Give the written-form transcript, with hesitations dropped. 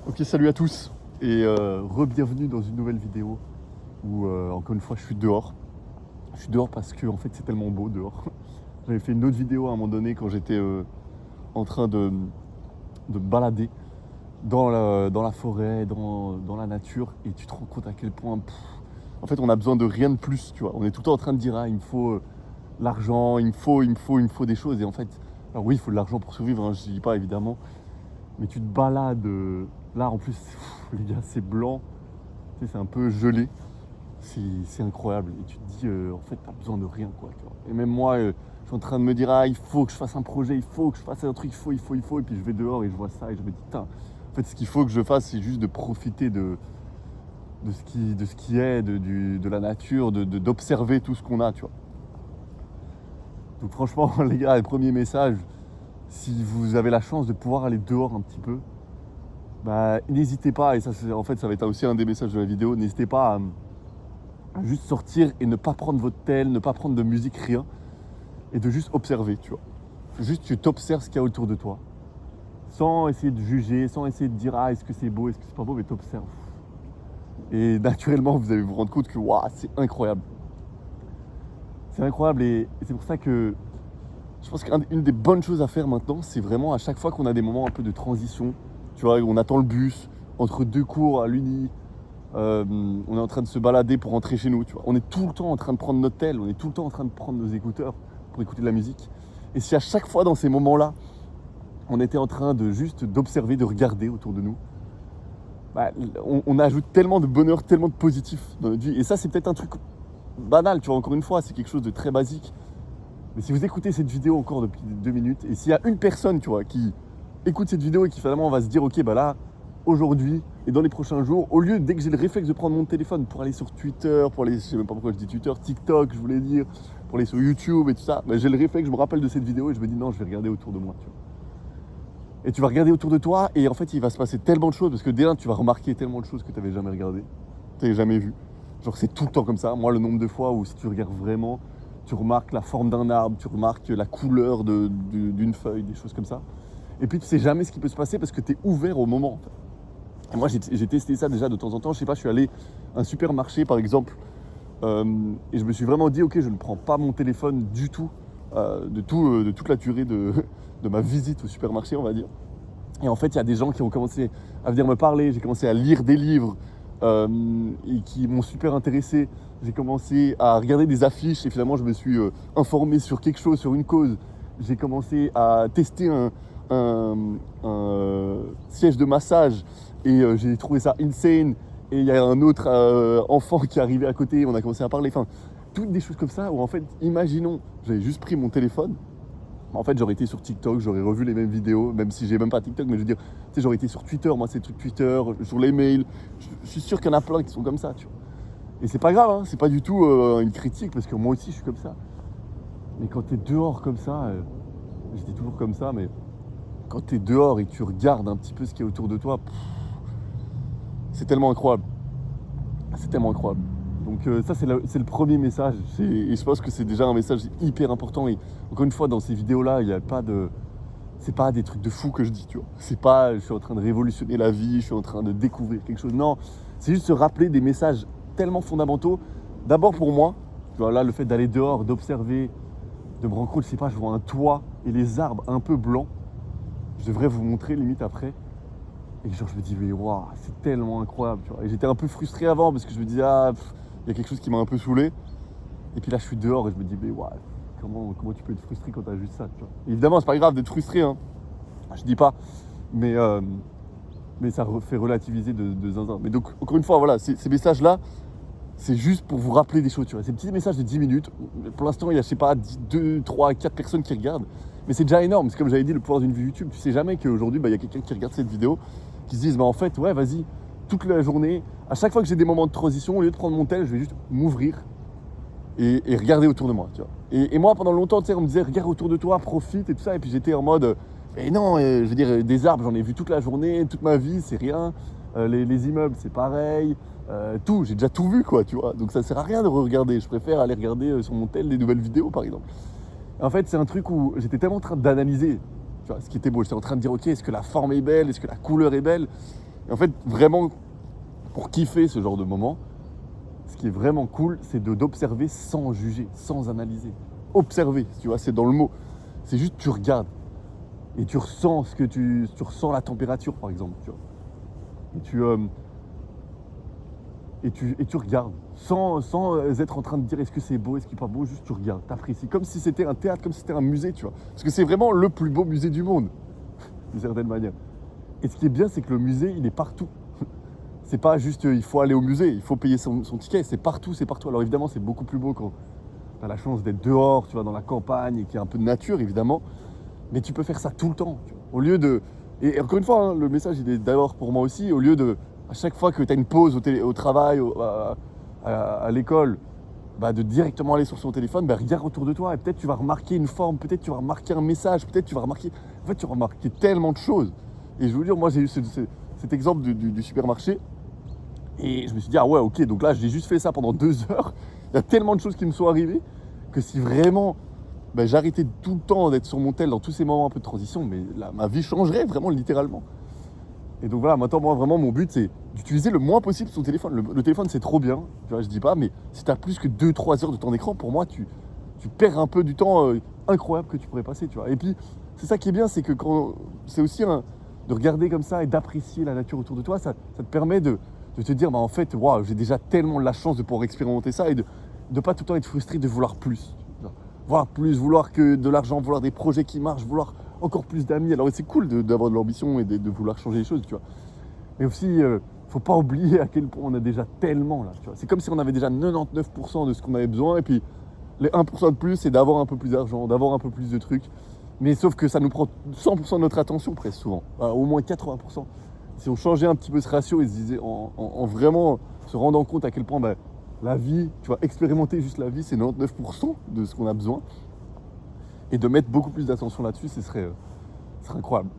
Ok, salut à tous et re-bienvenue dans une nouvelle vidéo où encore une fois je suis dehors. Je suis dehors parce que en fait c'est tellement beau dehors. J'avais fait une autre vidéo à un moment donné quand j'étais en train de me balader dans la forêt, dans la nature et tu te rends compte à quel point en fait on a besoin de rien de plus, tu vois. On est tout le temps en train de dire ah il me faut l'argent, il me faut des choses et en fait alors oui il faut de l'argent pour survivre, hein, je dis pas évidemment, mais tu te balades là en plus les gars c'est blanc. Tu sais, c'est un peu gelé, c'est incroyable. Et tu te dis, en fait, t'as besoin de rien, quoi. Tu vois. Et même moi, je suis en train de me dire, ah, il faut que je fasse un projet, il faut que je fasse un truc, il faut. Et puis je vais dehors et je vois ça et je me dis, putain, en fait, ce qu'il faut que je fasse, c'est juste de profiter de ce qui est, de la nature, d'observer tout ce qu'on a, tu vois. Donc franchement, les gars, les premiers messages, si vous avez la chance de pouvoir aller dehors un petit peu, bah, n'hésitez pas, et ça, en fait, ça va être aussi un des messages de la vidéo, n'hésitez pas à juste sortir et ne pas prendre votre tel, ne pas prendre de musique, rien, et de juste observer, tu vois. Juste tu t'observes ce qu'il y a autour de toi, sans essayer de juger, sans essayer de dire ah est-ce que c'est beau, est-ce que c'est pas beau, mais t'observes. Et naturellement vous allez vous rendre compte que waouh, c'est incroyable. C'est incroyable et c'est pour ça que je pense qu'une des bonnes choses à faire maintenant, c'est vraiment à chaque fois qu'on a des moments un peu de transition, tu vois, on attend le bus entre deux cours à l'uni, on est en train de se balader pour rentrer chez nous, tu vois. On est tout le temps en train de prendre notre tel, on est tout le temps en train de prendre nos écouteurs pour écouter de la musique. Et si à chaque fois dans ces moments-là, on était en train de juste d'observer, de regarder autour de nous, bah, on ajoute tellement de bonheur, tellement de positif dans notre vie. Et ça, c'est peut-être un truc banal, tu vois, encore une fois, c'est quelque chose de très basique. Mais si vous écoutez cette vidéo encore depuis 2 minutes, et s'il y a une personne, tu vois, qui écoute cette vidéo et qui finalement va se dire, ok, bah là, aujourd'hui et dans les prochains jours, au lieu, dès que j'ai le réflexe de prendre mon téléphone pour aller sur Twitter, pour aller, je sais même pas pourquoi je dis Twitter, TikTok, je voulais dire, pour aller sur YouTube et tout ça, bah, j'ai le réflexe, je me rappelle de cette vidéo et je me dis non, je vais regarder autour de moi, tu vois. Et tu vas regarder autour de toi et en fait, il va se passer tellement de choses parce que dès là, tu vas remarquer tellement de choses que tu n'avais jamais regardées, tu n'avais jamais vues. Genre, c'est tout le temps comme ça. Moi, le nombre de fois où si tu regardes vraiment, tu remarques la forme d'un arbre, tu remarques la couleur d'une feuille, des choses comme ça. Et puis, tu sais jamais ce qui peut se passer parce que tu es ouvert au moment. En fait. Et moi, j'ai testé ça déjà de temps en temps. Je sais pas, je suis allé à un supermarché, par exemple, et je me suis vraiment dit, ok, je ne prends pas mon téléphone du tout, de toute la durée de ma visite au supermarché, on va dire. Et en fait, il y a des gens qui ont commencé à venir me parler. J'ai commencé à lire des livres et qui m'ont super intéressé. J'ai commencé à regarder des affiches et finalement, je me suis informé sur quelque chose, sur une cause. J'ai commencé à tester un siège de massage et j'ai trouvé ça insane. Et il y a un autre enfant qui est arrivé à côté, on a commencé à parler. Enfin, toutes des choses comme ça où en fait, imaginons, j'avais juste pris mon téléphone. En fait, j'aurais été sur TikTok, j'aurais revu les mêmes vidéos, même si j'ai même pas TikTok, mais je veux dire, tu sais, j'aurais été sur Twitter, moi c'est trucs Twitter, sur les mails. Je suis sûr qu'il y en a plein qui sont comme ça, tu vois. Et c'est pas grave, hein, c'est pas du tout une critique, parce que moi aussi je suis comme ça. Mais quand t'es dehors comme ça, je dis toujours comme ça, mais quand t'es dehors et que tu regardes un petit peu ce qu'il y a autour de toi, c'est tellement incroyable. C'est tellement incroyable. Donc ça, c'est le premier message. Et je pense que c'est déjà un message hyper important. Et encore une fois, dans ces vidéos-là, il n'y a pas de... C'est pas des trucs de fou que je dis, tu vois. C'est pas, je suis en train de révolutionner la vie, je suis en train de découvrir quelque chose. Non, c'est juste se rappeler des messages tellement fondamentaux. D'abord pour moi, tu vois, là, le fait d'aller dehors, d'observer, de me rendre compte, je sais pas, je vois un toit et les arbres un peu blancs. Je devrais vous montrer limite après. Et genre, je me dis, mais waouh, c'est tellement incroyable, tu vois. Et j'étais un peu frustré avant parce que je me disais, ah, il y a quelque chose qui m'a un peu saoulé. Et puis là, je suis dehors et je me dis, mais waouh, comment tu peux être frustré quand t'as juste ça, tu vois. Et évidemment, c'est pas grave d'être frustré, hein. Je dis pas. Mais ça fait relativiser de zinzin. Mais donc, encore une fois, voilà, ces messages-là, c'est juste pour vous rappeler des choses, tu vois. Ces petits messages de 10 minutes. Pour l'instant, il y a, je sais pas, 2, 3, 4 personnes qui regardent. Mais c'est déjà énorme. C'est comme j'avais dit, le pouvoir d'une vue YouTube. Tu sais jamais qu'aujourd'hui, il y a quelqu'un qui regarde cette vidéo, qui se dise, bah en fait, ouais, vas-y, toute la journée, à chaque fois que j'ai des moments de transition, au lieu de prendre mon tel, je vais juste m'ouvrir et regarder autour de moi, tu vois. Et moi, pendant longtemps, tu sais, on me disait, regarde autour de toi, profite et tout ça. Et puis j'étais en mode, mais non, je veux dire, des arbres, j'en ai vu toute la journée, toute ma vie, c'est rien. Les immeubles, c'est pareil. Tout, j'ai déjà tout vu, quoi, tu vois. Donc ça sert à rien de regarder. Je préfère aller regarder sur mon tel des nouvelles vidéos, par exemple. En fait, c'est un truc où j'étais tellement en train d'analyser, tu vois, ce qui était beau. J'étais en train de dire, ok, est-ce que la forme est belle, est-ce que la couleur est belle. Et en fait, vraiment, pour kiffer ce genre de moment, ce qui est vraiment cool, c'est d'observer sans juger, sans analyser. Observer, tu vois, c'est dans le mot. C'est juste tu regardes et tu ressens tu ressens la température, par exemple, tu vois. Et tu regardes, sans être en train de dire est-ce que c'est beau, est-ce qu'il n'est pas beau, juste tu regardes, t'apprécies, comme si c'était un théâtre, comme si c'était un musée, tu vois. Parce que c'est vraiment le plus beau musée du monde, d'une certaine manière. Et ce qui est bien, c'est que le musée, il est partout. C'est pas juste, il faut aller au musée, il faut payer son ticket, c'est partout, c'est partout. Alors évidemment, c'est beaucoup plus beau quand tu as la chance d'être dehors, tu vois, dans la campagne, et qu'il y a un peu de nature, évidemment. Mais tu peux faire ça tout le temps, tu vois. Au lieu de... Et encore une fois, hein, le message, il est d'abord pour moi aussi, au lieu de... À chaque fois que tu as une pause au travail, à l'école, de directement aller sur son téléphone, regarde autour de toi et peut-être tu vas remarquer une forme, peut-être tu vas remarquer un message, peut-être tu vas remarquer... En fait, tu vas remarquer tellement de choses. Et je veux dire, moi, j'ai eu cet exemple du supermarché et je me suis dit, ah ouais, ok, donc là, j'ai juste fait ça pendant 2 heures. Il y a tellement de choses qui me sont arrivées que si vraiment j'arrêtais tout le temps d'être sur mon tel dans tous ces moments un peu de transition, mais là, ma vie changerait vraiment littéralement. Et donc voilà, maintenant, moi, vraiment, mon but, c'est d'utiliser le moins possible son téléphone. Le téléphone, c'est trop bien, tu vois, je dis pas, mais si tu as plus que 2-3 heures de temps d'écran, pour moi, tu perds un peu du temps incroyable que tu pourrais passer, tu vois. Et puis, c'est ça qui est bien, c'est que c'est aussi de regarder comme ça et d'apprécier la nature autour de toi, ça te permet de te dire, en fait, wow, j'ai déjà tellement la chance de pouvoir expérimenter ça et de pas tout le temps être frustré de vouloir plus. Vouloir plus, vouloir que de l'argent, vouloir des projets qui marchent, vouloir encore plus d'amis. Alors c'est cool d'avoir de l'ambition et de vouloir changer les choses, tu vois. Mais aussi, faut pas oublier à quel point on a déjà tellement là, tu vois. C'est comme si on avait déjà 99% de ce qu'on avait besoin et puis les 1% de plus, c'est d'avoir un peu plus d'argent, d'avoir un peu plus de trucs. Mais sauf que ça nous prend 100% de notre attention presque souvent, au moins 80%. Si on changeait un petit peu ce ratio et se disait en vraiment se rendant compte à quel point la vie, tu vois, expérimenter juste la vie, c'est 99% de ce qu'on a besoin. Et de mettre beaucoup plus d'attention là-dessus, ce serait incroyable.